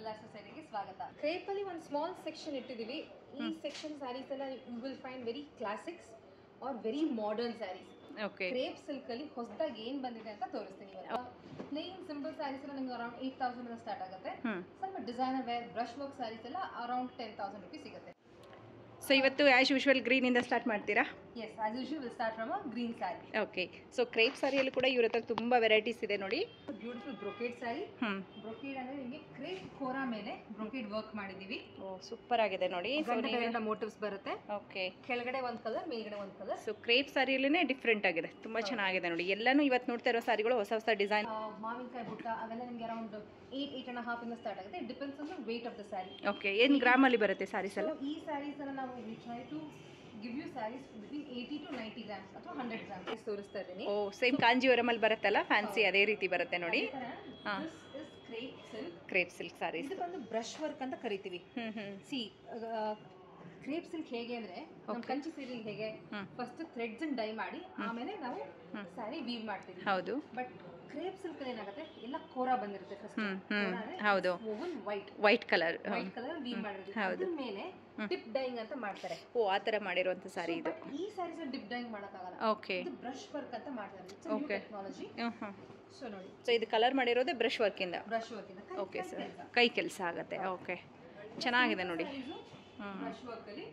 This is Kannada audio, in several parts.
ವಿಲಾಸ ಸೈಡ್ಗೆ ಸ್ವಾಗತ. ಕ್ರೇಪ್ ಅಲ್ಲಿ ಒಂದು ಸ್ಮಾಲ್ ಸೆಕ್ಷನ್ ಇಟ್ಟಿದೀವಿ. ಈ ಸೆಕ್ಷನ್ ಸ್ಯಾರೀಸ್ ಎಲ್ಲ you will find very classics or very modern sarees. Okay. Crepe silk ಅಲ್ಲಿ ಹೊಸದಾಗಿ ಏನ್ ಬಂದಿದೆ ಅಂತ ತೋರಿಸ್ತೀನಿ ಇವತ್ತು. ಪ್ಲೇನ್ ಸಿಂಪಲ್ ಸ್ಯಾರೀಸ್ ಎಲ್ಲ ನಿಮ್ಗೆ ಅರೌಂಡ್ 8,000 ಸ್ಟಾರ್ಟ್ ಆಗುತ್ತೆ. ಸ್ವಲ್ಪ designer wear brush work sarees ಎಲ್ಲ ಅರೌಂಡ್ 10,000 rupees ಸಿಗುತ್ತೆ. ಸೊ ಇವತ್ತು ಆ್ಯಸ್ ಯೂಶುವಲ್ ಗ್ರೀನಿಂದ ಸ್ಟಾರ್ಟ್ ಮಾಡ್ತೀರಾ? Yes, as usual will start from a green saree. Okay. So crepe ಸ್ಯಾರಿಯಲ್ಲಿ ಕೂಡ ಇವ್ರ ಹತ್ರ ತುಂಬ ವೆರೈಟೀಸ್ ಇದೆ ನೋಡಿ. Beautiful brocade sari. ಬ್ರೊಕೇಡ್ ಅಂದ್ರೆ ನಿಮಗೆ ಕ್ರೇಪ್ ಕೋರಾ ಮೇಲೆ ಬ್ರೊಕೇಡ್ ವರ್ಕ್ ಮಾಡಿದೀವಿ. ಓ ಸೂಪರ್ ಆಗಿದೆ ನೋಡಿ. ಸೊ ಮೋಟಿವ್ಸ್ ಬರುತ್ತೆ. ಓಕೆ. ಕೆಳಗಡೆ ಒಂದು ಕಲರ್, ಮೇಲ್ಗಡೆ ಒಂದು ಕಲರ್. ಸೊ ಕ್ರೇಪ್ ಸ್ಯಾರಿಯಲ್ಲೇ ಡಿಫ್ರೆಂಟ್ ಆಗಿದೆ, ತುಂಬಾ ಚೆನ್ನಾಗಿದೆ ನೋಡಿ. ಎಲ್ಲಾನು ಇವತ್ತು ನೋಡ್ತಾ ಇರೋ ಸ್ಯಾರಿಗಳು ಹೊಸ ಹೊಸ ಡಿಸೈನ್. ಮಾವಿನಕಾಯಿ ಬುಟ್ಟ ಅವೆಲ್ಲ ನಿಮಗೆ ಅರೌಂಡ್ 8.5 ಇಂದ ಸ್ಟಾರ್ಟ್ ಆಗುತ್ತೆ. Depends on the weight of the saree. Okay. ಏನು ಗ್ರಾಮ್ ಅಲ್ಲಿ ಬರುತ್ತೆ ಸ್ಯಾರೀಸ್ ಎಲ್ಲ? ಈ ಸ್ಯಾರೀಸ್ ಅನ್ನ ನಾವು try to give you sarees between 80 to 90 grams ಅಥವಾ 100 grams ತೋರಿಸ್ತಾ ಇದ್ದೀನಿ. ಓ ಸೇಮ್ ಕಾಂಜೀವರಂ ಅಲ್ಲಿ ಬರುತ್ತಲ್ಲ, ಫ್ಯಾನ್ಸಿ ಅದೇ ರೀತಿ ಬರುತ್ತೆ ನೋಡಿ. This is crepe silk. Crepe silk sarees. ಇದು ಬಂದು ಬ್ರಷ್ ವರ್ಕ್ ಅಂತ ಕರಿತೀವಿ. ಸಿ ಕ್ರೇಪ್ ಸಿಲ್ಕ್ ಹೇಗೆ ಅಂದ್ರೆ ನಮ್ಮ ಕಂಚಿ ಸೀರೆ ಹೇಗೆ ಫಸ್ಟ್ ಥ್ರೆಡ್ಸ್ ಡೈ ಮಾಡಿ ಆಮೇಲೆ ನಾವು ಸ್ಯಾರಿ ವೀವ್ ಮಾಡ್ತೀವಿ. ಹೌದು. ಬಟ್ ಕ್ರೇಪ್ ಸಿಲ್ಕ್ ಏನಾಗುತ್ತೆ ಎಲ್ಲ ಕೋರಾ ಬಂದಿರುತ್ತೆ. ಫಸ್ಟ್ ಹೌದು, ವೈಟ್ ಕಲರ್ ವೀವ್ ಮಾಡಿರುತ್ತೆ. ಅದ್ರ ಮೇಲೆ ಟಿಪ್ ಡೈಯಿಂಗ್ ಅಂತ ಮಾಡ್ತಾರೆ. ಓ ಆ ತರ ಮಾಡಿರುವಂತ ಸಾರಿ ಇದು. ಈ ಸಾರೀಸ್ ಡಿಪ್ ಡೈಯಿಂಗ್ ಮಾಡಕ್ಕಾಗಲ್ಲ. ಓಕೆ. ಇದು ಬ್ರಷ್ ವರ್ಕ್ ಅಂತ ಮಾಡ್ತಾರೆ. It's a new technology. So ನೋಡಿ, ಸೊ ಇದು ಕಲರ್ ಮಾಡಿರೋದೇ ಬ್ರಷ್ ವರ್ಕ್ ಇಂದ. ಬ್ರಷ್ ವರ್ಕ್ ಇಂದ. ಓಕೆ ಸರ್, ಕೈ ಕೆಲಸ ಆಗುತ್ತೆ. ಓಕೆ, ಚೆನ್ನಾಗಿದೆ ನೋಡಿ. ಬ್ರಷ್ ವರ್ಕ್ ಅಲ್ಲಿ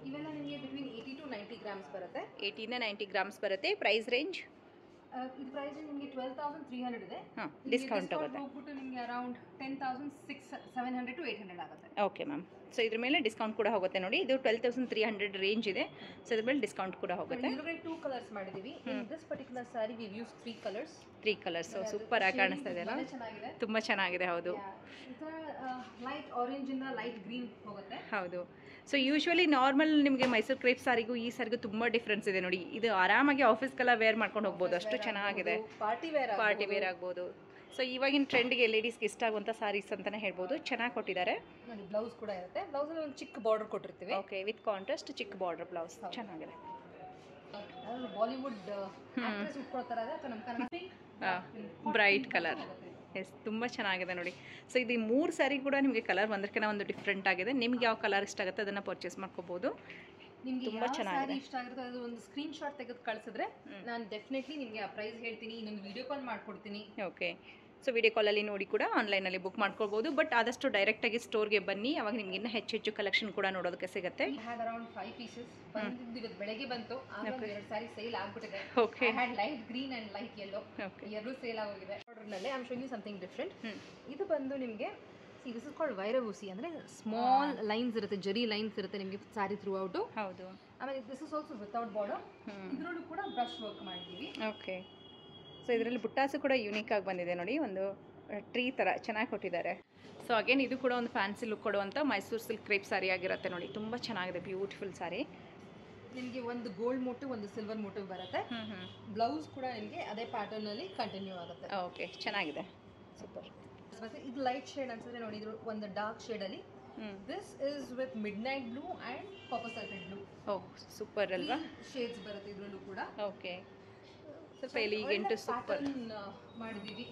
ಇವೆಲ್ಲ ನಿಮಗೆ ಬಿಟ್ವೀನ್ 80 to 90 grams ಬರುತ್ತೆ. 80 ಇಂದ 90 ಗ್ರಾಮ್ಸ್ ಬರುತ್ತೆ. ಪ್ರೈಸ್ ರೇಂಜ್ ಇದು ಪ್ರೈಸ್ ನಿಮಗೆ 12,300 ಇದೆ. ಡಿಸ್ಕೌಂಟ್ ಆಗುತ್ತೆ. ಹೋಗ್ಬಿಟ್ಟು ನಿಮಗೆ ಅರೌಂಡ್ 10,700 to 800 ಆಗುತ್ತೆ. Okay ma'am. ಸೊ ಇದ್ರ ಮೇಲೆ ಡಿಸ್ಕೌಂಟ್ ಕೂಡ ಹೋಗುತ್ತೆ ನೋಡಿ. ಇದು 12,300 ರೇಂಜ್ ಇದೆ. ಸೊ ಇದ್ರ ಮೇಲೆ ಡಿಸ್ಕೌಂಟ್ ಕೂಡ ಹೋಗುತ್ತೆ. ಇದರಲ್ಲಿ 2 ಕಲರ್ಸ್ ಮಾಡಿದೀವಿ. In this particular sorry we use 3 colours. 3 colours. So super ಆಗಿ ಕಾಣಿಸ್ತಾ ಇದೆ ಅಲ್ಲ? ಚೆನ್ನಾಗಿದೆ, ತುಂಬಾ ಚೆನ್ನಾಗಿದೆ. ಹೌದು. ಲೈಟ್ ಆರೆಂಜ್ ಇಂದ ಲೈಟ್ ಗ್ರೀನ್ ಹೋಗುತ್ತೆ. ಹೌದು. ಸೊ ಯೂಶುವಲಿ ನಾರ್ಮಲ್ ನಿಮಗೆ ಮೈಸೂರು ಕ್ರೇಪ್ ಸಾರಿಗೂ ಈ ಸಾರಿಗೂ ತುಂಬಾ ಡಿಫ್ರೆನ್ಸ್ ಇದೆ ನೋಡಿ. ಇದು ಆರಾಮಾಗಿ ಆಫೀಸ್ಗೆಲ್ಲ ವೇರ್ ಮಾಡ್ಕೊಂಡು ಹೋಗ್ಬೋದು, ಅಷ್ಟು ಚೆನ್ನಾಗಿದೆ. ಪಾರ್ಟಿ ವೇರ್ ಆಗ್ಬೋದು. ಸೊ ಇವಾಗಿನ ಟ್ರೆಂಡ್ಗೆ ಲೇಡೀಸ್ಗೆ ಇಷ್ಟ ಆಗುವಂಥ ಸಾರೀಸ್ ಅಂತಾನೆ ಹೇಳ್ಬೋದು. ಚೆನ್ನಾಗಿ ಕೊಟ್ಟಿದ್ದಾರೆ ನೋಡಿ. ಬ್ಲೌಸ್ ಕೂಡ ಇರುತ್ತೆ. ಬ್ಲೌಸ್ ಅಲ್ಲಿ ಒಂದು ಚಿಕ್ಕ ಬಾರ್ಡರ್ ಕೊಟ್ಟಿರ್ತೀವಿ. ಓಕೆ, ವಿತ್ ಕಾಂಟ್ರಾಸ್ಟ್ ಚಿಕ್ಕ ಬಾರ್ಡರ್ ಬ್ಲೌಸ್. ಚೆನ್ನಾಗಿದೆ. ಬಾಲಿವುಡ್ ಆಕ್ಟ್ರೆಸ್ ಉಟ್ಕೊಳ್ತಾರೆ ಅಥವಾ ನಮ್ಮ ಕನ್ನಡ ಬ್ರೈಟ್ ಕಲರ್. ಎಸ್, ತುಂಬ ಚೆನ್ನಾಗಿದೆ ನೋಡಿ. ಸೊ ಇದು 3 ಸ್ಯಾರಿ ಕೂಡ ನಿಮಗೆ ಕಲರ್ ಒಂದಕ್ಕಿಂತ ಒಂದು ಡಿಫ್ರೆಂಟ್ ಆಗಿದೆ. ನಿಮ್ಗೆ ಯಾವ ಕಲರ್ ಇಷ್ಟ ಆಗುತ್ತೆ ಅದನ್ನು ಪರ್ಚೇಸ್ ಮಾಡ್ಕೋಬೋದು. ನಿಮಗೆ ಯಾವ ಸ್ಯಾರಿ ಇಷ್ಟ ಆಗುತ್ತೆ ಅದು ಒಂದು ಸ್ಕ್ರೀನ್ ಶಾಟ್ ತೆಗೆದು ಕಳಿಸಿದ್ರೆ ನಾನು ಡೆಫಿನೆಟ್ಲಿ ನಿಮಗೆ ಆ ಪ್ರೈಸ್ ಹೇಳ್ತೀನಿ. ಇನ್ನೊಂದು ವಿಡಿಯೋ ಕಾಲ್ ಮಾಡ್ಕೊಡ್ತೀನಿ. ಓಕೆ. ಸೊ ವಿಡಿಯೋ ಕಾಲಲ್ಲಿ ನೋಡಿ ಕೂಡ ಆನ್ಲೈನಲ್ಲಿ ಬುಕ್ ಮಾಡ್ಕೊಳ್ಬೋದು. ಬಟ್ ಆದಷ್ಟು ಡೈರೆಕ್ಟಾಗಿ ಸ್ಟೋರ್ಗೆ ಬನ್ನಿ, ಅವಾಗ ನಿಮ್ಗೆ ಇನ್ನೂ ಹೆಚ್ಚು ಕಲೆಕ್ಷನ್ ಕೂಡ ನೋಡೋದಕ್ಕೆ ಸಿಗುತ್ತೆ. ಅರೌಂಡ್ 5 pieces ಬಂದಿದ್ದು ಬೆಳಗ್ಗೆ ಬಂತು. ಆಮೇಲೆ 2 ಸಾರಿ ಸೇಲ್ ಆಗ್ಬಿಟ್ಟಿದೆ. Okay. Light green and light yellow ಎರಡು ಸೇಲ್ ಆಗೋಗಿದೆ. ಆರ್ಡರ್ನಲ್ಲಿ I am showing you something different. ಇದು ಬಂದು ನಿಮಗೆ ದಿಸ್ ಇಸ್ ಕಾಲ್ಡ್ ವೈರವೂಸಿ. ಅಂದ್ರೆ ಸ್ಮಾಲ್ ಲೈನ್ಸ್ ಇರುತ್ತೆ, ಜರಿ ಲೈನ್ಸ್ ಇರುತ್ತೆ ನಿಮಗೆ ಸಾರಿ ಥ್ರೂ ಔಟ್. ಹೌದು. ಆಮೇಲೆ this is also without border. ಇದರಲ್ಲೂ ಕೂಡ ಬ್ರಷ್ ವರ್ಕ್ ಮಾಡಿದ್ದೀವಿ. ಓಕೆ. ಸೊ ಇದರಲ್ಲಿ ಬುಟ್ಟಾಸು ಕೂಡ ಯೂನಿಕ್ ಆಗಿ ಬಂದಿದೆ ನೋಡಿ, ಒಂದು ಟ್ರೀ ಥರ ಚೆನ್ನಾಗಿ ಕೊಟ್ಟಿದ್ದಾರೆ. ಸೊ ಅಗೇನ್ ಇದು ಕೂಡ ಒಂದು ಫ್ಯಾನ್ಸಿ ಲುಕ್ ಕೊಡುವಂಥ ಮೈಸೂರು ಸಿಲ್ಕ್ ಕ್ರೇಪ್ ಸಾರಿ ಆಗಿರುತ್ತೆ ನೋಡಿ. ತುಂಬ ಚೆನ್ನಾಗಿದೆ, ಬ್ಯೂಟಿಫುಲ್ ಸಾರಿ. ನಿಮಗೆ ಒಂದು ಗೋಲ್ಡ್ ಮೋಟಿವ್, ಒಂದು ಸಿಲ್ವರ್ ಮೋಟಿವ್ ಬರುತ್ತೆ. ಬ್ಲೌಸ್ ಕೂಡ ನಿಮಗೆ ಅದೇ ಪ್ಯಾಟರ್ನ್ ಅಲ್ಲಿ ಕಂಟಿನ್ಯೂ ಆಗುತ್ತೆ. ಓಕೆ, ಚೆನ್ನಾಗಿದೆ, ಸೂಪರ್. ಇದು ಲೈಟ್ ಶೇಡ್ ಅನ್ಸುತ್ತೆ ನೋಡಿ. ಇದು ಒಂದು ಡಾರ್ಕ್ ಶೇಡ್ ಅಲ್ಲಿ. This is with mid night blue and copper sulphate blue. Oh super ಅಲ್ವಾ? ಶೇಡ್ಸ್ ಬರುತ್ತೆ ಇದರಲ್ಲೂ ಕೂಡ. ಓಕೆ, ಸ್ವಲ್ಪ ಎಲಿಗೆಂಟ್ ಸೂಪರ್ ಮಾಡಿದ್ದೀವಿ.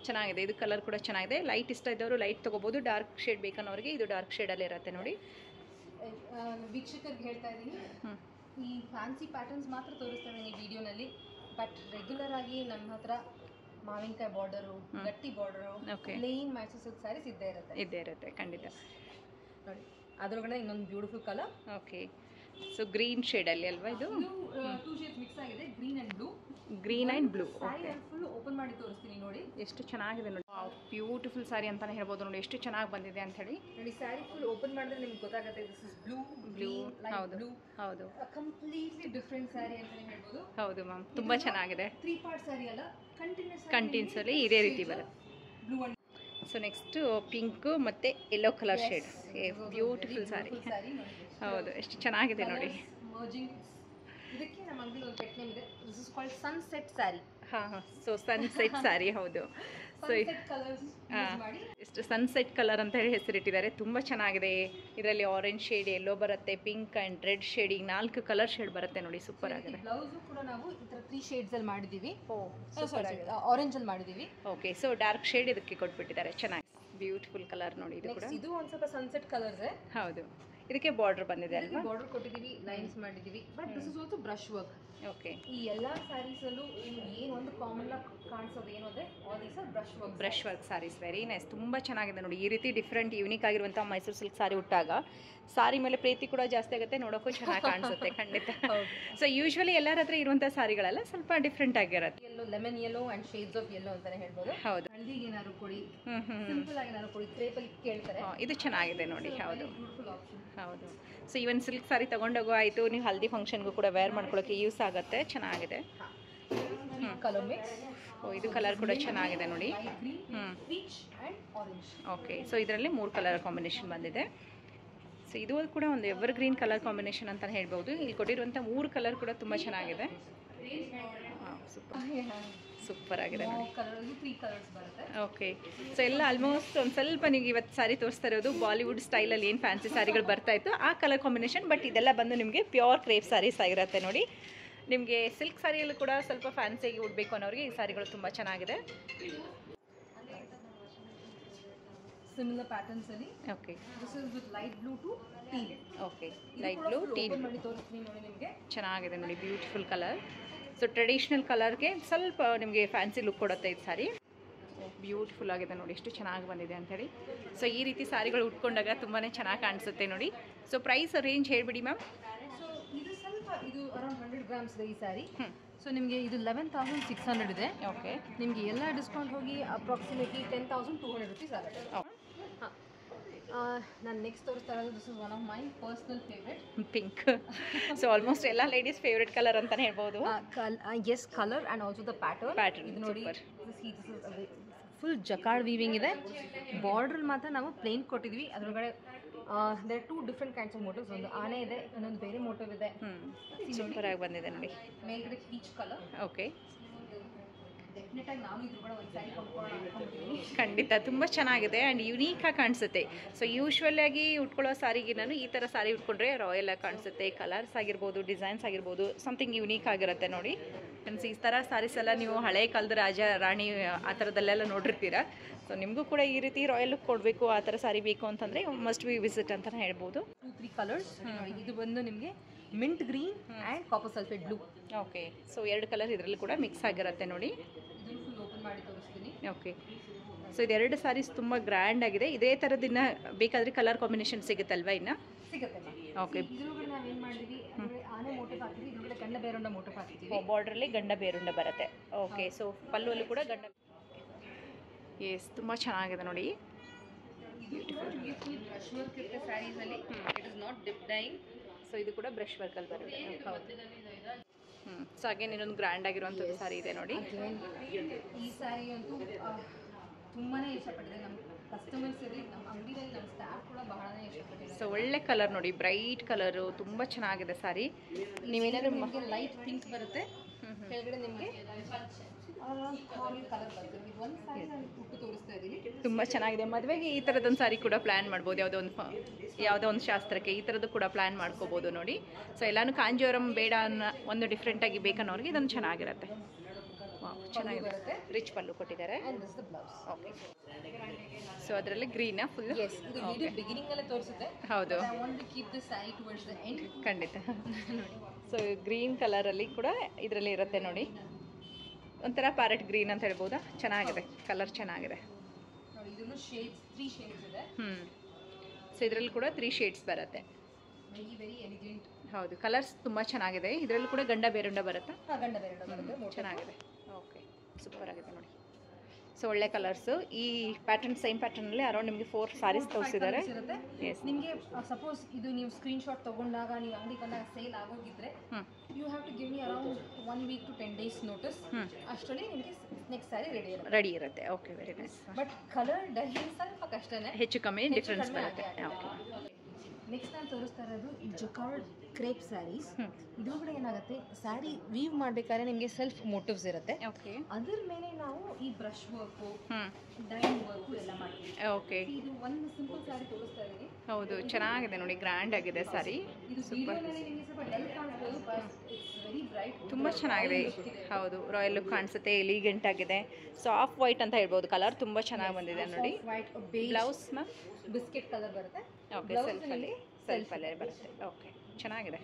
ಚೆನ್ನಾಗಿದೆ. ಇದು ಕಲರ್ ಕೂಡ ಚೆನ್ನಾಗಿದೆ. ಲೈಟ್ ಇಷ್ಟ ಇದ್ದವರು ಲೈಟ್ ತೊಗೋಬೋದು. ಡಾರ್ಕ್ ಶೇಡ್ ಬೇಕನ್ನೋರಿಗೆ ಇದು ಡಾರ್ಕ್ ಶೇಡಲ್ಲಿ ಇರುತ್ತೆ ನೋಡಿ. ವೀಕ್ಷಕರಿಗೆ ಹೇಳ್ತಾ ಇದ್ದೀನಿ, ಈ ಫ್ಯಾನ್ಸಿ ಪ್ಯಾಟರ್ನ್ಸ್ ಮಾತ್ರ ತೋರಿಸ್ತಾ ಇದ್ದೀನಿ ವಿಡಿಯೋನಲ್ಲಿ. ಬಟ್ ರೆಗ್ಯುಲರ್ ಆಗಿ ನಮ್ಮ ಹತ್ರ ಮಾವಿನಕಾಯಿ ಬಾರ್ಡರು, ಗಟ್ಟಿ border, plain Mysore silk sarees ಇದ್ದೇ ಇರುತ್ತೆ ಖಂಡಿತ ನೋಡಿ. ಅದರೊಳಗಡೆ ಇನ್ನೊಂದು beautiful colour. Okay. So green ಶೇಡಲ್ಲಿ ಅಲ್ವಾ ಇದು? 2 ಶೇಡ್ಸ್ ಮಿಕ್ಸ್ ಆಗಿದೆ, green and blue. Green and blue. Saree full open ಮಾಡಿ ತೋರಿಸ್ತೀನಿ ನೋಡಿ. ಎಷ್ಟು ಚೆನ್ನಾಗಿದೆ ನೋಡಿ. ಬ್ಯೂಟಿಫುಲ್ ಸಾರಿ ಅಂತಾನೆ ಹೇಳ್ಬೋದು ನೋಡಿ, ಎಷ್ಟು ಚೆನ್ನಾಗಿ ಬಂದಿದೆ ಅಂತ ಹೇಳಿ. ನೋಡಿ ಸ್ಯಾರಿ ಫುಲ್ ಓಪನ್ ಮಾಡಿದ್ರೆ ನಿಮ್ಗೆ ಗೊತ್ತಾಗುತ್ತೆ. This is blue. ಹೌದು ಹೌದು, ಕಂಪ್ಲೀಟ್ಲಿ ಡಿಫರೆಂಟ್ ಸ್ಯಾರಿ ಅಂತಾನೆ ಹೇಳ್ಬೋದು. ಹೌದು ಮ್ಯಾಮ್, ತುಂಬಾ ಚೆನ್ನಾಗಿದೆ. 3 part ಸ್ಯಾರಿ ಅಲ್ಲ, ಕಂಟಿನ್ಯೂಸ್ ಅಲ್ಲಿ ಇದೇ ರೀತಿ ಬರುತ್ತೆ. Blue and so next pink ಮತ್ತೆ ಯೆಲ್ಲೋ ಕಲರ್ ಶೇಡ್. ಬ್ಯೂಟಿಫುಲ್ ಸಾರಿ. ಹೌದು, ಎಷ್ಟು ಚೆನ್ನಾಗಿದೆ ನೋಡಿ. ಇದಕ್ಕೆ ನಮ್ಮ ಅಂಗಡಿ ಒಂದು ಪೆಟ್ ನೇಮ್ ಇದೆ. This is called sunset sari. So sunset sari. ಹೌದು. ಸೊ ಎಷ್ಟು ಸನ್ಸೆಟ್ ಕಲರ್ ಅಂತ ಹೇಳಿ ಹೆಸರಿಟ್ಟಿದ್ದಾರೆ. ತುಂಬ ಚೆನ್ನಾಗಿದೆ. ಇದರಲ್ಲಿ ಆರೆಂಜ್ ಶೇಡ್, ಯೆಲ್ಲೋ ಬರುತ್ತೆ, ಪಿಂಕ್ ಆ್ಯಂಡ್ ರೆಡ್ ಶೇಡ್, ಈಗ 4 ಕಲರ್ ಶೇಡ್ ಬರುತ್ತೆ ನೋಡಿ. ಸೂಪರ್ ಆಗಿದೆ. ಬ್ಲೌಸು ಕೂಡ ನಾವು ಈ ಥರ 3 ಶೇಡ್ಸ್ ಅಲ್ಲಿ ಮಾಡಿದ್ದೀವಿ. ಆರೆಂಜ್ ಅಲ್ಲಿ ಮಾಡಿದ್ದೀವಿ. ಓಕೆ. ಸೊ ಡಾರ್ಕ್ ಶೇಡ್ ಇದಕ್ಕೆ ಕೊಟ್ಬಿಟ್ಟಿದ್ದಾರೆ. ಚೆನ್ನಾಗಿ ಬ್ಯೂಟಿಫುಲ್ ಕಲರ್ ನೋಡಿ ಇದು ಕೂಡ. ಇದು ಒಂದು ಸ್ವಲ್ಪ ಸನ್ಸೆಟ್ ಕಲರ್ಸ್. ಹೌದು, ಇದಕ್ಕೆ ಬಾರ್ಡರ್ ಬಂದಿದೆ ಅಲ್ವಾ? ಬಾರ್ಡರ್ ಕೊಟ್ಟಿದ್ದೀವಿ, ಲೈನ್ಸ್ ಮಾಡಿದ್ದೀವಿ. But this is also brush work. Okay. ಈ ಎಲ್ಲ ಸ್ಯಾರೀಸಲ್ಲೂ ಏನು ಒಂದು ಕಾಮನ್ ಆಗಿ ಕಾಣಿಸೋದು ಏನು ಅಂದರೆ all these are brush work sarees. Very nice, ತುಂಬ ಚೆನ್ನಾಗಿದೆ ನೋಡಿ. ಈ ರೀತಿ ಡಿಫ್ರೆಂಟ್ ಯೂನಿಕ್ ಆಗಿರುವಂಥ ಮೈಸೂರು ಸಿಲ್ಕ್ ಸಾರಿ ಉಟ್ಟಾಗ ಸಾರಿ ಮೇಲೆ ಪ್ರೀತಿ ಕೂಡ ಜಾಸ್ತಿ ಆಗುತ್ತೆ, ನೋಡೋಕ್ಕೂ ಚೆನ್ನಾಗಿ ಕಾಣಿಸುತ್ತೆ ಖಂಡಿತ. ಸೊ ಯೂಶ್ವಲಿ ಎಲ್ಲರ ಹತ್ರ ಇರುವಂಥ ಸಾರಿಗಳೆಲ್ಲ ಸ್ವಲ್ಪ ಡಿಫ್ರೆಂಟ್ ಆಗಿರುತ್ತೆ. Yellow, lemon yellow and shades of yellow ಅಂತಾನೆ ಹೇಳ್ಬೋದು. ಹೌದು. ಹಳ್ದಿಗೆ ಏನಾದ್ರು ಕೊಡಿ, ಸಿಂಪಲ್ ಆಗಿ ಏನಾದ್ರು ಕೊಡಿ, ಕ್ರೇಪಲ್ಲಿ ಕೇಳ್ತಾರೆ. ಇದು ಚೆನ್ನಾಗಿದೆ ನೋಡಿ. ಹೌದು ಹೌದು. ಸೊ ಇವನ್ ಸಿಲ್ಕ್ ಸಾರಿ ತೊಗೊಂಡೋಗೋ ಆಯಿತು, ನೀವು ಹಲ್ದಿ ಫಂಕ್ಷನ್ಗೂ ಕೂಡ ವೇರ್ ಮಾಡ್ಕೊಳ್ಳೋಕ್ಕೆ ಯೂಸ್ ಆಗುತ್ತೆ. ಚೆನ್ನಾಗಿದೆ. Colour mix. ಇದು ಕಲರ್ ಕೂಡ ಚೆನ್ನಾಗಿದೆ ನೋಡಿ. ಓಕೆ. ಸೊ ಇದರಲ್ಲಿ 3 ಕಲರ್ ಕಾಂಬಿನೇಷನ್ ಬಂದಿದೆ. ಸೊ ಇದು ಕೂಡ ಒಂದು ಎವರ್ ಗ್ರೀನ್ ಕಲರ್ ಕಾಂಬಿನೇಷನ್ ಅಂತ ಹೇಳ್ಬೋದು. ಇಲ್ಲಿ ಕೊಟ್ಟಿರುವಂಥ 3 ಕಲರ್ ಕೂಡ ತುಂಬ ಚೆನ್ನಾಗಿದೆ. ಸೂಪರ್ ಆಗಿದೆ ನೋಡಿ. ಓಕೆ. ಸೊ ಎಲ್ಲ ಆಲ್ಮೋಸ್ಟ್ ಒಂದು ಸ್ವಲ್ಪ ನೀವು ಇವತ್ತು ಸ್ಯಾರಿ ತೋರಿಸ್ತಾ ಇರೋದು ಬಾಲಿವುಡ್ ಸ್ಟೈಲಲ್ಲಿ ಏನು ಫ್ಯಾನ್ಸಿ ಸ್ಯಾರಿಗಳು ಬರ್ತಾ ಇತ್ತು ಆ ಕಲರ್ ಕಾಂಬಿನೇಷನ್. ಬಟ್ ಇದೆಲ್ಲ ಬಂದು ನಿಮಗೆ ಪ್ಯೂರ್ ಕ್ರೇಪ್ ಸ್ಯಾರೀಸ್ ಆಗಿರುತ್ತೆ ನೋಡಿ. ನಿಮಗೆ ಸಿಲ್ಕ್ ಸ್ಯಾರಿಯಲ್ಲೂ ಕೂಡ ಸ್ವಲ್ಪ ಫ್ಯಾನ್ಸಿಯಾಗಿ ಉಡಬೇಕು ಅನ್ನೋರಿಗೆ ಈ ಸ್ಯಾರಿಗಳು ತುಂಬ ಚೆನ್ನಾಗಿದೆ. ಸಿಮಿಲರ್ ಪ್ಯಾಟರ್ನ್ಸ್ ಅಲ್ಲಿ. Okay. This is with light blue to teal. Okay. Light blue teal ಮಾಡಿ ತೋರಿಸ್ತೀನಿ ನೋಡಿ ನಿಮಗೆ. ಚೆನ್ನಾಗಿದೆ ನೋಡಿ, ಬ್ಯೂಟಿಫುಲ್ ಕಲರ್. ಸೊ ಟ್ರೆಡಿಷ್ನಲ್ ಕಲರ್ಗೆ ಸ್ವಲ್ಪ ನಿಮಗೆ ಫ್ಯಾನ್ಸಿ ಲುಕ್ ಕೊಡುತ್ತೆ ಇದು ಸಾರಿ. ಬ್ಯೂಟಿಫುಲ್ ಆಗಿದೆ ನೋಡಿ, ಎಷ್ಟು ಚೆನ್ನಾಗಿ ಬಂದಿದೆ ಅಂಥೇಳಿ. ಸೊ ಈ ರೀತಿ ಸಾರಿಗಳು ಉಟ್ಕೊಂಡಾಗ ತುಂಬಾ ಚೆನ್ನಾಗಿ ಕಾಣಿಸುತ್ತೆ ನೋಡಿ. ಸೊ ಪ್ರೈಸ್ ರೇಂಜ್ ಹೇಳ್ಬಿಡಿ ಮ್ಯಾಮ್. ಸೊ ಇದು ಸ್ವಲ್ಪ ಇದು ಅರೌಂಡ್ 100 ಗ್ರಾಮ್ಸ್ ಇದೆ ಈ ಸಾರಿ. ಸೊ ನಿಮಗೆ ಇದು 11,600 ಇದೆ. ಓಕೆ. ನಿಮಗೆ ಎಲ್ಲ ಡಿಸ್ಕೌಂಟ್ ಹೋಗಿ ಅಪ್ರಾಕ್ಸಿಮೇಟ್ಲಿ 10,200 ರುಪೀಸ್ ಆಗುತ್ತೆ. ಹಾಂ. ನಾನು ನೆಕ್ಸ್ಟ್ ತೋರಿಸ್ತಾ ಇರೋದು this is one of my personal favourite, pink. So almost ಎಲ್ಲ ಲೇಡೀಸ್ ಫೇವ್ರೆಟ್ ಕಲರ್ ಅಂತಾನೆ ಹೇಳ್ಬೋದು. Yes, colour and also the pattern. ಇದು ನೋಡಿ, ಫುಲ್ ಜಕಾರ್ಡ್ ವೀವಿಂಗ್ ಇದೆ. ಬಾರ್ಡ್ರ್ ಮಾತ್ರ ನಾವು ಪ್ಲೇನ್ ಕೊಟ್ಟಿದ್ವಿ. ಅದರೊಳಗಡೆ there 2 different kinds of motifs. ಒಂದು ಆನೆ ಇದೆ, ಇನ್ನೊಂದು ಬೇರೆ ಮೋಟಿವ್ ಇದೆ. ಸೂಪರ್ ಆಗಿ ಬಂದಿದೆ ನೋಡಿ. ಮೇಲ್ಗಡೆ ಪೀಚ್ ಕಲರ್. ಓಕೆ. ಡೆಫಿನೆಟಾಗಿ ನಾವು ಇದ್ರ ಕೂಡ ಒಂದು ಸ್ಯಾರಿ ಕೊಂಡ್ಕೊಳ್ಳೋಣ. ಖಂಡಿತ ತುಂಬ ಚೆನ್ನಾಗಿದೆ ಆ್ಯಂಡ್ ಯುನೀಕಾಗಿ ಕಾಣಿಸುತ್ತೆ. ಸೊ ಯೂಶ್ವಲಾಗಿ ಉಟ್ಕೊಳ್ಳೋ ಸಾರಿಗೆ ನಾನು ಈ ಥರ ಸಾರಿ ಉಟ್ಕೊಂಡ್ರೆ ರಾಯಲ್ ಆಗಿ ಕಾಣಿಸುತ್ತೆ. ಕಲರ್ಸ್ ಆಗಿರ್ಬೋದು, ಡಿಸೈನ್ಸ್ ಆಗಿರ್ಬೋದು, ಸಮಥಿಂಗ್ ಯುನೀಕ್ ಆಗಿರುತ್ತೆ ನೋಡಿ. ಮೀನ್ಸ್ ಈ ಥರ ಸಾರೀಸ್ ಎಲ್ಲ ನೀವು ಹಳೆ ಕಾಲದ ರಾಜ ರಾಣಿ ಆ ಥರದಲ್ಲೆಲ್ಲ ನೋಡಿರ್ತೀರ. ಸೊ ನಿಮಗೂ ಕೂಡ ಈ ರೀತಿ ರಾಯಲ್ ಲುಕ್ ಕೊಡಬೇಕು, ಆ ಥರ ಸಾರಿ ಬೇಕು ಅಂತಂದರೆ ಮಸ್ಟ್ ಬಿ ವಿಸಿಟ್ ಅಂತಲೇ ಹೇಳ್ಬೋದು. 2-3 ಕಲರ್ಸ್. ಇದು ಬಂದು ನಿಮಗೆ mint green and copper sulphate blue. Okay. So 2 colour ಇದರಲ್ಲಿ ಕೂಡ ಮಿಕ್ಸ್ ಆಗಿರುತ್ತೆ ನೋಡಿ. ಇದನ್ನು ಫುಲ್ ಓಪನ್ ಮಾಡಿ ತೋರಿಸ್ತೀನಿ. ಓಕೆ. ಸೊ ಇದೆರಡು ಸಾರೀಸ್ ತುಂಬ ಗ್ರ್ಯಾಂಡ್ ಆಗಿದೆ. ಇದೇ ಥರದಿನ್ನ ಬೇಕಾದರೆ ಕಲರ್ ಕಾಂಬಿನೇಷನ್ ಸಿಗುತ್ತಲ್ವಾ? ಇನ್ನು ಸಿಗುತ್ತೆ. ಓಕೆ. ಇದ್ರೊಳಗಡೆ ನಾವು ಏನು ಮಾಡಿದ್ವಿ ಅಂದರೆ ಆನೆ ಮೋಟಿವ್ ಹಾಕಿದ್ವಿ, ಇದ್ರೊಳಗಡೆ ಗಂಡ ಬೇರುಂಡ ಮೋಟಿವ್ ಹಾಕಿದ್ವಿ. ಬಾರ್ಡ್ರಲ್ಲಿ ಗಂಡ ಬೇರುಂಡ ಬರುತ್ತೆ. ಓಕೆ. ಸೊ ಪಲ್ಲುವಲ್ಲೂ ಕೂಡ ಗಂಡ. ಎಸ್, ತುಂಬ ಚೆನ್ನಾಗಿದೆ ನೋಡಿ. ಬ್ರಷ್ ವರ್ಕ್ ಇರುತ್ತೆ ಸ್ಯಾರೀಸಲ್ಲಿ. It is not dip dyeing. So ಇದು ಕೂಡ ಬ್ರಷ್ ವರ್ಕಲ್ಲಿ ಬರುತ್ತೆ. ಹೌದು. ಸೊ ಅಗೇನ್ ಇನ್ನೊಂದು ಗ್ರ್ಯಾಂಡ್ ಆಗಿರುವಂಥದ್ದು ಸಾರಿ ಇದೆ ನೋಡಿ. ಈ ಸ್ಯಾರಿ ಅಂತೂ ತುಂಬಾ ಇಷ್ಟಪಟ್ಟಿದೆ. ನಮ್ಮ ಕಸ್ಟಮರ್ಸ್ ಇರಲಿ, ನಮ್ಮ ಅಂಗಡಿಯಲ್ಲಿ ನಮ್ಮ ಸ್ಟಾಫ್ ಕೂಡ ಬಹಳನೇ ಇಷ್ಟಪಟ್ಟಿದೆ. ಸೊ ಒಳ್ಳೆ ಕಲರ್ ನೋಡಿ, ಬ್ರೈಟ್ ಕಲರು, ತುಂಬ ಚೆನ್ನಾಗಿದೆ ಸಾರಿ. ನೀವೇನಾದ್ರು ನಿಮಗೆ ಲೈಟ್ ಪಿಂಕ್ ಬರುತ್ತೆ, ಕೆಳಗಡೆ ನಿಮಗೆ ಕಲರ್ ಬರುತ್ತೆ. ಒಂದು ಸ್ಯಾರಿ ನಾನು ಉಟ್ಟು ತೋರಿಸ್ತಾ ಇದ್ದೀನಿ. ತುಂಬ ಚೆನ್ನಾಗಿದೆ. ಮದುವೆಗೆ ಈ ಥರದೊಂದು ಸಾರಿ ಕೂಡ ಪ್ಲ್ಯಾನ್ ಮಾಡ್ಬೋದು. ಯಾವುದೋ ಒಂದು ಶಾಸ್ತ್ರಕ್ಕೆ ಈ ಥರದ್ದು ಕೂಡ ಪ್ಲ್ಯಾನ್ ಮಾಡ್ಕೋಬೋದು ನೋಡಿ. ಸೊ ಎಲ್ಲಾನು ಕಾಂಜೀವರಂ ಬೇಡ ಅನ್ನೋ ಒಂದು ಡಿಫ್ರೆಂಟಾಗಿ ಬೇಕನ್ನೋರಿಗೆ ಇದೊಂದು ಚೆನ್ನಾಗಿರುತ್ತೆ. ಚೆನ್ನಾಗಿದೆ. ರಿಚ್ ಪಲ್ಲು ಕೊಟ್ಟಿದ್ದಾರೆ. ಓಕೆ. ಸೊ ಅದರಲ್ಲಿ ಗ್ರೀನಾ ಫುಲ್? ಬಿಗಿನಿಂಗ್ ಅಲ್ಲೇ ತೋರಿಸಿದೆ. ಹೌದು. ಖಂಡಿತ. ಸೊ ಗ್ರೀನ್ ಕಲರಲ್ಲಿ ಕೂಡ ಇದರಲ್ಲಿ ಇರುತ್ತೆ ನೋಡಿ. ಒಂಥರ ಪ್ಯಾರೆಟ್ ಗ್ರೀನ್ ಅಂತ ಹೇಳ್ಬೋದಾ? ಚೆನ್ನಾಗಿದೆ, ಕಲರ್ ಚೆನ್ನಾಗಿದೆ. ಸೊ ಇದರಲ್ಲಿ ಕೂಡ 3 ಶೇಡ್ಸ್ ಬರುತ್ತೆ. ಹೌದು, ಕಲರ್ಸ್ ತುಂಬ ಚೆನ್ನಾಗಿದೆ. ಇದರಲ್ಲಿ ಕೂಡ ಗಂಡ ಬೇರುಂಡ ಬರುತ್ತಾ? ಚೆನ್ನಾಗಿದೆ. ಓಕೆ, ಸೂಪರ್ ಆಗಿದೆ ನೋಡಿ. ಸೊ ಒಳ್ಳೆ ಕಲರ್ಸು. ಈ ಪ್ಯಾಟರ್ನ್ ಸೇಮ್ ಪ್ಯಾಟರ್ನಲ್ಲಿ ಅರೌಂಡ್ ನಿಮಗೆ 4 ಸಾರೀಸ್ ತೋರಿಸಿದ್ದಾರೆ. ಎಸ್. ನಿಮಗೆ ಸಪೋಸ್ ಇದು ನೀವು ಸ್ಕ್ರೀನ್ಶಾಟ್ ತೊಗೊಂಡಾಗ ನೀವು ಅಂಗಡಿ ಬಂದಾಗ ಸೇಲ್ ಆಗೋಗಿದ್ರೆ you have to give me around 1 week to 10 days notice. ಅಷ್ಟರಲ್ಲಿ ನಿಮಗೆ ನೆಕ್ಸ್ಟ್ ಸ್ಯಾರಿ ರೆಡಿ ಇರುತ್ತೆ. Okay, very nice. But colour dyeing ಸ್ವಲ್ಪ ಕಷ್ಟನೇ, ಹೆಚ್ಚು ಕಮ್ಮಿ ಡಿಫ್ರೆನ್ಸ್ ಬರುತ್ತೆ. ಓಕೆ. ನೆಕ್ಸ್ಟ್ ನಾನು ತೋರಿಸ್ತಾ ಇರೋದು ಜಕಾರ್ಡ್ ಕ್ರೇಪ್ ಸ್ಯಾರೀಸ್. ಇದ್ರೊಳಗಡೆ ಏನಾಗುತ್ತೆ, ಸ್ಯಾರಿ ವೀವ್ ಮಾಡಬೇಕಾದ್ರೆ ನಿಮಗೆ ಸೆಲ್ಫ್ ಮೋಟಿವ್ಸ್ ಇರುತ್ತೆ. ಓಕೆ. ಅದ್ರ ಮೇಲೆ ನಾವು ಈ ಬ್ರಷ್ ವರ್ಕು, ಡೈಯಿಂಗ್ ವರ್ಕು ಎಲ್ಲ ಮಾಡ್ತೀವಿ. ಓಕೆ, ಇದು ಒಂದು ಸಿಂಪಲ್ ಸ್ಯಾರಿ ತೋರಿಸ್ತಾ ಇದೀನಿ. ಹೌದು ಚೆನ್ನಾಗಿದೆ ನೋಡಿ, ಗ್ರ್ಯಾಂಡ್ ಆಗಿದೆ ಸ್ಯಾರಿ. ಇದು ವಿಡಿಯೋನಲ್ಲಿ ನಿಮಗೆ ಸ್ವಲ್ಪ ಡಲ್ ಕಾಣಿಸ್ಬೋದು, ಬಟ್ ಇಟ್ಸ್ ವೆರಿ ಬ್ರೈಟ್. ತುಂಬ ಚೆನ್ನಾಗಿದೆ. ಹೌದು, ರಾಯಲ್ ಲುಕ್ ಕಾಣಿಸುತ್ತೆ, ಎಲಿಗೆಂಟ್ ಆಗಿದೆ. ಸಾಫ್ಟ್ ವೈಟ್ ಅಂತ ಹೇಳ್ಬೋದು, ಕಲರ್ ತುಂಬ ಚೆನ್ನಾಗಿ ಬಂದಿದೆ ನೋಡಿ. White blouse ma'am biscuit colour ಬರುತ್ತೆ. ಓಕೆ, ಸೆಲ್ಫಲ್ಲೇ ಬರುತ್ತೆ. ಓಕೆ, ಚೆನ್ನಾಗಿದೆ.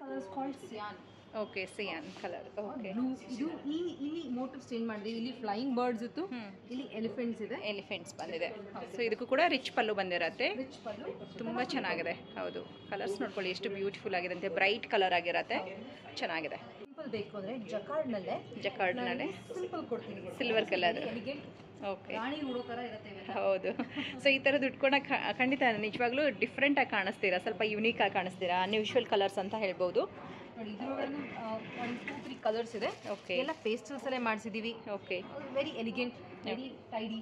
Colours called cyan. Okay, cyan colour. Okay, ಇದು ಇಲ್ಲಿ ಮೋಟಿವ್ಸ್ ಚೇಂಜ್ ಮಾಡಿದೆ. ಇಲ್ಲಿ ಫ್ಲೈಯಿಂಗ್ ಬರ್ಡ್ಸ್ ಇತ್ತು, ಇಲ್ಲಿ ಎಲಿಫೆಂಟ್ಸ್ ಇದೆ. ಎಲಿಫೆಂಟ್ಸ್ ಬಂದಿದೆ. ಸೊ ಇದಕ್ಕೂ ಕೂಡ ರಿಚ್ ಪಲ್ಲು ಬಂದಿರತ್ತೆ. ರಿಚ್ ಪಲ್ಲು ತುಂಬ ಚೆನ್ನಾಗಿದೆ. ಹೌದು, ಕಲರ್ಸ್ ನೋಡ್ಕೊಳ್ಳಿ ಎಷ್ಟು ಬ್ಯೂಟಿಫುಲ್ ಆಗಿದೆ ಅಂತೆ, ಬ್ರೈಟ್ ಕಲರ್ ಆಗಿರತ್ತೆ, ಚೆನ್ನಾಗಿದೆ. ಸಿಂಪಲ್ ಬೇಕು ಅಂದರೆ ಜಕಾರ್ಡ್ನಲ್ಲೇ ಸಿಂಪಲ್ ಕೊಡ್ತೀನಿ, ಸಿಲ್ವರ್ ಕಲರ್. ಎಲಿಗೆಂಟ್ ಓಕೆ, ರಾಣಿ ಉಡೋ ಥರ ಇರುತ್ತೆ ಇವೆಲ್ಲ. ಹೌದು. ಸೊ ಈ ಥರದ್ದು ಉಟ್ಕೊಂಡಾಗ ಖಂಡಿತ ನಿಜವಾಗ್ಲೂ ಡಿಫ್ರೆಂಟಾಗಿ ಕಾಣಿಸ್ತೀರಾ, ಸ್ವಲ್ಪ ಯುನೀಕಾಗಿ ಕಾಣಿಸ್ತೀರಾ, ಅನ್ಯೂಶುವಲ್ ಕಲರ್ಸ್ ಅಂತ ಹೇಳ್ಬೋದು. ನೋಡಿ, ಇದ್ರೊಳಗೆ 1, 2, 3 ಕಲರ್ಸ್ ಇದೆ. ಓಕೆ, ಎಲ್ಲ ಪೇಸ್ಟಲ್ಸ್ ಅಲ್ಲೇ ಮಾಡಿಸಿದ್ದೀವಿ. Okay, very elegant, very tidy.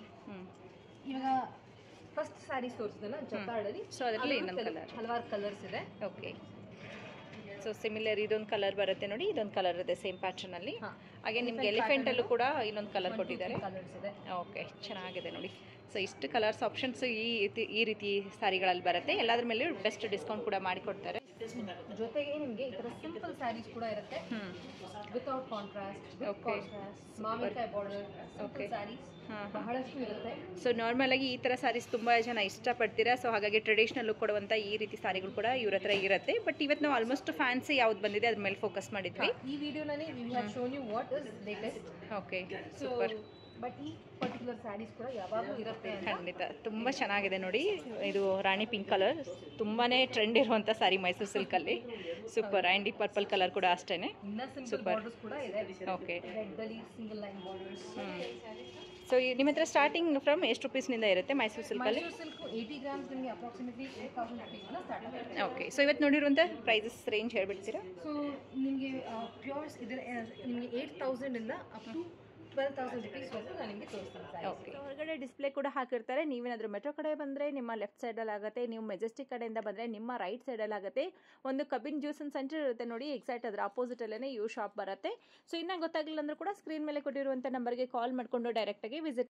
ಇವಾಗ ಫಸ್ಟ್ ಸ್ಯಾರೀಸ್ ತೋರಿಸಿದಲ್ಲ ಜಕಾರ್ಡಲ್ಲಿ, ಸೊ ಅದರಲ್ಲಿ ಇನ್ನೊಂದು ಕಲರ್, ಹಲವಾರು ಕಲರ್ಸ್ ಇದೆ. ಓಕೆ. ಸೊ ಸಿಮಿಲರ್ ಇದೊಂದು ಕಲರ್ ಬರುತ್ತೆ ನೋಡಿ, ಇದೊಂದು ಕಲರ್ ಇದೆ ಸೇಮ್ ಪ್ಯಾಟರ್ನಲ್ಲಿ. ಹಾಗೆ ನಿಮ್ಗೆ ಎಲಿಫೆಂಟಲ್ಲೂ ಕೂಡ ಇನ್ನೊಂದು ಕಲರ್ ಕೊಟ್ಟಿದ್ದಾರೆ. ಕಲರ್ಸ್ ಇದೆ. ಓಕೆ, ಚೆನ್ನಾಗಿದೆ ನೋಡಿ. ಸೊ ಇಷ್ಟು ಕಲರ್ಸ್ ಆಪ್ಷನ್ಸ್ ಈ ರೀತಿ ಸ್ಯಾರಿಗಳಲ್ಲಿ ಬರುತ್ತೆ. ಎಲ್ಲದ್ರ ಮೇಲೆ ಬೆಸ್ಟ್ ಡಿಸ್ಕೌಂಟ್ ಕೂಡ ಮಾಡಿಕೊಡ್ತಾರೆ. ಜೊತೆಗೆ ನಿಮಗೆ ಈ ಥರ ಸಿಂಪಲ್ ಸ್ಯಾರೀಸ್ ಕೂಡ ಇರುತ್ತೆ, ವಿತೌಟ್ ಕಾಂಟ್ರಾಸ್ಟ್, ಮಾವಿನಕಾಯಿ ಬಾರ್ಡರ್ ಸಿಂಪಲ್ ಸ್ಯಾರೀಸ್ ಬಹಳಷ್ಟು ಇರುತ್ತೆ. ಸೊ ನಾರ್ಮಲ್ ಆಗಿ ಈ ಥರ ಸ್ಯಾರೀಸ್ ತುಂಬ ಜನ ಇಷ್ಟಪಡ್ತೀರಾ. ಸೊ ಹಾಗಾಗಿ ಟ್ರೆಡಿಷನಲ್ ಲುಕ್ ಕೊಡುವಂಥ ಈ ರೀತಿ ಸ್ಯಾರಿಗಳು ಕೂಡ ಇವ್ರ ಹತ್ರ ಇರುತ್ತೆ. ಬಟ್ ಇವತ್ತು ನಾವು ಆಲ್ಮೋಸ್ಟ್ ಫ್ಯಾನ್ಸಿ ಯಾವ್ದು ಬಂದಿದೆ ಅದ್ರ ಮೇಲೆ ಫೋಕಸ್ ಮಾಡಿದ್ವಿ. ಈ ವಿಡಿಯೋನಲ್ಲಿ we have shown you what is latest. Okay, super. But ಈ ಪರ್ಟಿಕ್ಯುಲರ್ ಸ್ಯಾರೀಸ್ ಕೂಡ ಯಾವಾಗಲೂ ಇರುತ್ತೆ. ಖಂಡಿತ ತುಂಬ ಚೆನ್ನಾಗಿದೆ ನೋಡಿ. ಇದು ರಾಣಿ ಪಿಂಕ್ ಕಲರ್ ತುಂಬಾ ಟ್ರೆಂಡ್ ಇರುವಂಥ ಸ್ಯಾರಿ ಮೈಸೂರು ಸಿಲ್ಕಲ್ಲಿ. ಸೂಪರ್. ಆ್ಯಂಡ್ ಈ ಪರ್ಪಲ್ ಕಲರ್ ಕೂಡ ಅಷ್ಟೇ. ಸೂಪರ್ ಕೂಡ ಇದೆ. ಓಕೆ, ರೆಡ್ಡಲ್ಲಿ ಸಿಂಗಲ್ ಲೈನ್ ಬಾರ್ಡರ್ಸ್. ಸೊ ನಿಮ್ಮ ಹತ್ರ ಸ್ಟಾರ್ಟಿಂಗ್ ಫ್ರಮ್ ಎಷ್ಟು ರುಪೀಸ್ನಿಂದ ಇರುತ್ತೆ ಮೈಸೂರು ಸಿಲ್ಕಲ್ಲಿ? ಮೈಸೂರು ಸಿಲ್ಕ್ 80 ಗ್ರಾಮ್ಸ್ ನಿಮಗೆ ಅಪ್ರಾಕ್ಸಿಮೇಟ್ಲಿ 8000 ರುಪೀಸ್ನ ಸ್ಟಾರ್ಟ್ ಆಗುತ್ತೆ. ಓಕೆ, ಸೊ ಇವತ್ತು ನೋಡಿರುವಂಥ ಪ್ರೈಸಸ್ ರೇಂಜ್ ಹೇಳ್ಬಿಡ್ತೀರಾ? ಸೊ ನಿಮಗೆ ಪ್ಯೂರ್ಸ್ ಇದರ ನಿಮಗೆ 8000 ಇಂದ ಅಪ್ ಟು 12,000 ರುಪೀಸ್ ವರೆಗೂ ನಾನು ನಿಮಗೆ ತೋರಿಸ್ತೀನಿ. ಓಕೆ, ಹೊರಗಡೆ ಡಿಸ್ಪ್ಲೇ ಕೂಡ ಹಾಕಿರ್ತಾರೆ. ನೀವೇನಾದರೂ ಮೆಟ್ರೋ ಕಡೆ ಬಂದರೆ ನಿಮ್ಮ ಲೆಫ್ಟ್ ಸೈಡಲ್ಲಿ ಆಗುತ್ತೆ, ನೀವು ಮೆಜೆಸ್ಟಿಕ್ ಕಡೆಯಿಂದ ಬಂದರೆ ನಿಮ್ಮ ರೈಟ್ ಸೈಡಲ್ಲಿ ಆಗುತ್ತೆ. ಒಂದು ಕಬಿನ್ ಜ್ಯೂಸ್ ಅಂಡ್ ಸೆಂಟರ್ ಇರುತ್ತೆ ನೋಡಿ, ಎಕ್ಸಾಕ್ಟ್ ಅದರ ಆಪೋಸಿಟಲ್ಲೇ ಯು ಶಾಪ್ ಬರುತ್ತೆ. ಸೊ ಇನ್ನೂ ಗೊತ್ತಾಗಲಿಲ್ಲ ಅಂದರೂ ಕೂಡ ಸ್ಕ್ರೀನ್ ಮೇಲೆ ಕೊಟ್ಟಿರುವಂಥ ನಂಬರ್ಗೆ ಕಾಲ್ ಮಾಡಿಕೊಂಡು ಡೈರೆಕ್ಟಾಗಿ ವಿಸಿಟ್